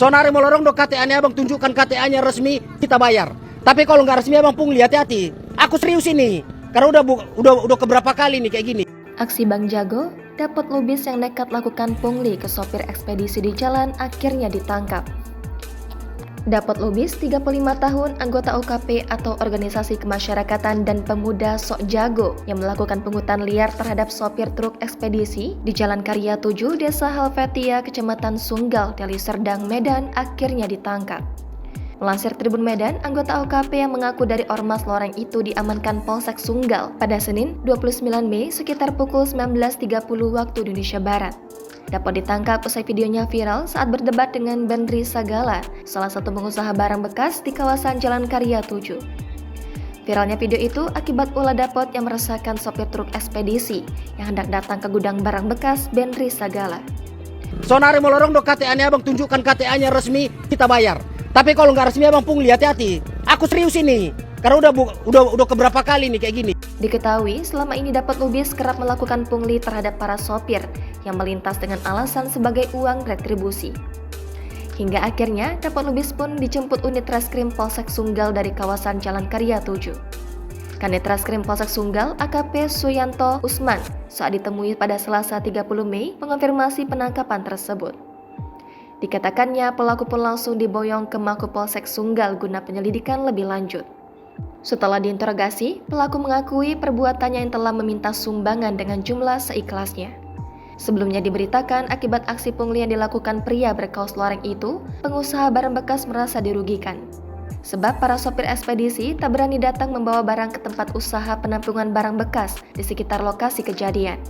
Sonari mau lorong do KTA-nya abang, tunjukkan KTA-nya resmi, kita bayar. Tapi kalau nggak resmi abang pungli, hati-hati. Aku serius ini, karena udah keberapa kali nih kayak gini. Aksi Bang Jago, dapat lubis yang nekat lakukan pungli ke sopir ekspedisi di jalan akhirnya ditangkap. Dapat lubis 35 tahun anggota OKP atau Organisasi Kemasyarakatan dan Pemuda Sok Jago yang melakukan pungutan liar terhadap sopir truk ekspedisi di Jalan Karya 7, Desa Helvetia, Kecamatan Sunggal, Deli Serdang, Medan akhirnya ditangkap. Melansir Tribun Medan, anggota OKP yang mengaku dari Ormas Loreng itu diamankan Polsek Sunggal pada Senin 29 Mei sekitar pukul 19.30 waktu Indonesia Barat. Dapat ditangkap usai videonya viral saat berdebat dengan Benri Sagala, salah satu pengusaha barang bekas di kawasan Jalan Karya 7. Viralnya video itu akibat ulah dapot yang meresahkan sopir truk ekspedisi yang hendak datang ke gudang barang bekas Benri Sagala. Sonari mau lorong do KTA-nya abang, tunjukkan KTA-nya resmi, kita bayar. Tapi kalau nggak resmi abang pungli, hati-hati. Aku serius ini, karena udah keberapa kali nih kayak gini. Diketahui selama ini dapat lubis kerap melakukan pungli terhadap para sopir yang melintas dengan alasan sebagai uang retribusi. Hingga akhirnya dapat lubis pun dijemput unit Reskrim Polsek Sunggal dari kawasan Jalan Karya 7. Kanit Reskrim Polsek Sunggal AKP Suyanto Usman saat ditemui pada Selasa 30 Mei mengonfirmasi penangkapan tersebut. Dikatakannya pelaku pun langsung diboyong ke Mako Polsek Sunggal guna penyelidikan lebih lanjut. Setelah diinterogasi, pelaku mengakui perbuatannya yang telah meminta sumbangan dengan jumlah seikhlasnya. Sebelumnya diberitakan akibat aksi pungli yang dilakukan pria berkaos loreng itu, pengusaha barang bekas merasa dirugikan. Sebab para sopir ekspedisi tak berani datang membawa barang ke tempat usaha penampungan barang bekas di sekitar lokasi kejadian.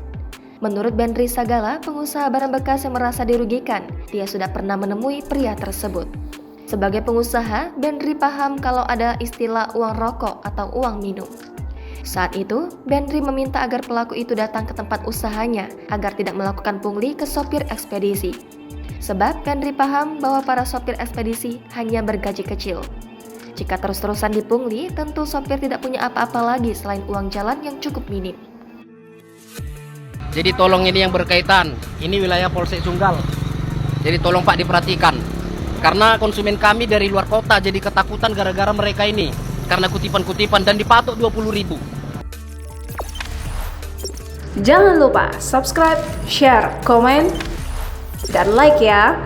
Menurut Benri Sagala, pengusaha barang bekas yang merasa dirugikan, dia sudah pernah menemui pria tersebut. Sebagai pengusaha, Benri paham kalau ada istilah uang rokok atau uang minum. Saat itu, Benri meminta agar pelaku itu datang ke tempat usahanya agar tidak melakukan pungli ke sopir ekspedisi. Sebab Benri paham bahwa para sopir ekspedisi hanya bergaji kecil. Jika terus-terusan dipungli, tentu sopir tidak punya apa-apa lagi selain uang jalan yang cukup minim. Jadi tolong ini yang berkaitan, ini wilayah Polsek Sunggal. Jadi tolong Pak diperhatikan. Karena konsumen kami dari luar kota jadi ketakutan gara-gara mereka ini. Karena kutipan-kutipan dan dipatok 20.000. Jangan lupa subscribe, share, komen, dan like ya.